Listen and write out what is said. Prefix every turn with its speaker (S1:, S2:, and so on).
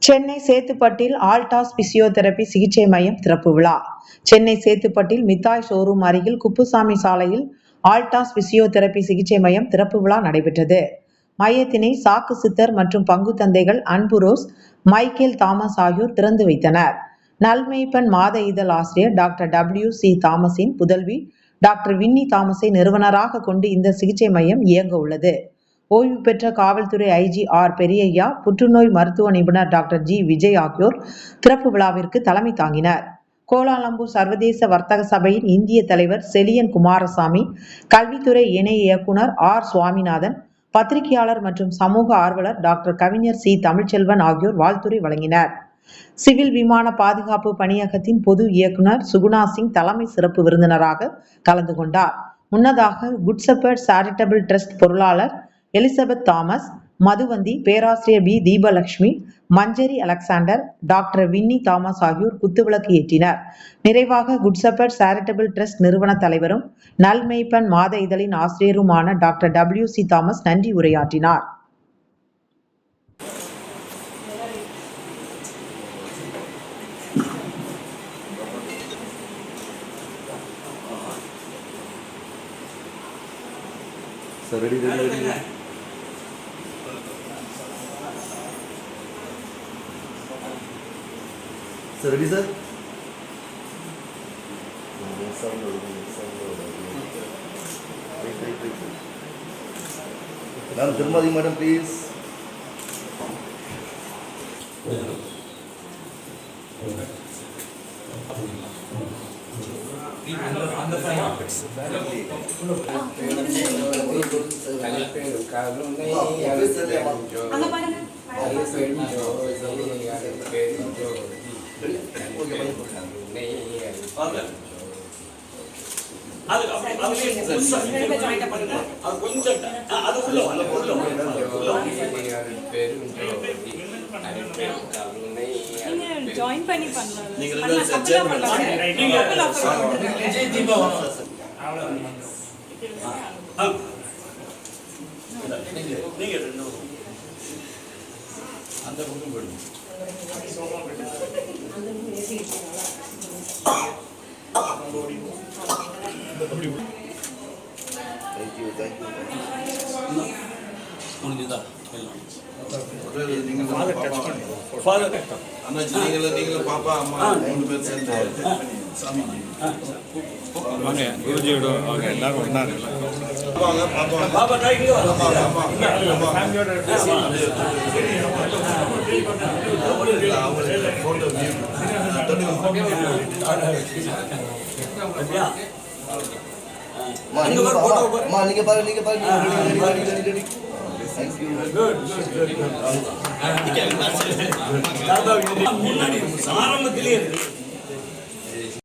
S1: Chennai சேத்துப்பட்டில் ஆல்டாஸ் physiotherapy சிகிச்சை மையம் திறப்பு விழா. சென்னை சேத்துப்பட்டில் மித்தாய் ஷோரூம் அருகில் குப்புசாமி சாலையில் ஆல்டாஸ் பிசியோதெரபி சிகிச்சை மையம் திறப்பு விழா நடைபெற்றது. மையத்தினை சாக்கு சித்தர் மற்றும் பங்கு தந்தைகள் அன்புரோஸ், மைக்கேல் தாமஸ் ஆகியோர் திறந்து வைத்தனர். நல்மெய்ப்பன் மாத இதழ் ஆசிரியர் டாக்டர் WC தாமஸின் புதல்வி டாக்டர் வின்னி தாமஸை நிறுவனராக கொண்டு இந்த சிகிச்சை மையம் இயங்க உள்ளது. ஓய்வு பெற்ற காவல்துறை IG R பெரியய்யா, புற்றுநோய் மருத்துவ நிபுணர் டாக்டர் G விஜய் ஆகியோர் திறப்பு விழாவிற்கு தலைமை தாங்கினர். கோலாலம்பூர் சர்வதேச வர்த்தக சபையின் இந்திய தலைவர் செலியன் குமாரசாமி, கல்வித்துறை இணை இயக்குனர் R சுவாமிநாதன், பத்திரிகையாளர் மற்றும் சமூக ஆர்வலர் டாக்டர் கவிஞர் C தமிழ்ச்செல்வன் ஆகியோர் வாழ்த்துரை வழங்கினர். சிவில் விமான பாதுகாப்பு பணியகத்தின் பொது இயக்குனர் சுகுணா சிங் தலைமை சிறப்பு விருந்தினராக கலந்து கொண்டார். முன்னதாக குட்செப்பர்ட் சேரிட்டபிள் ட்ரஸ்ட் பொருளாளர் எலிசபெத் தாமஸ், மதுவந்தி, பேராசிரியர் B தீபலட்சுமி, மஞ்சரி அலெக்சாண்டர், டாக்டர் வின்னி தாமஸ் ஆகியோர் குத்துவிளக்கு ஏற்றினர். நிறைவாக குட்செப்பர்ட் சேரிட்டபிள் ட்ரஸ்ட் நிறுவன தலைவரும் நல்மெய்ப்பன் மாத இதழின் ஆசிரியருமான டாக்டர் WC தாமஸ் நன்றி உரையாற்றினார்.
S2: Sir, ready. Sir, ready, sir? Now, Dharmadi madam, please. On the fine topics.
S3: Join பண்ணி பண்ணலாம்.
S2: அந்த பக்கம் போடுங்க. முடிஞ்சுதா? நீங்களும் பாப்பா அம்மா 3 பேர் சேர்ந்து குருஜியோட எல்லாரும் ஒண்ணா நீங்க பாருங்க. Thank you. Good. முன்னாடி ஆரம்பத்திலே இருக்கு.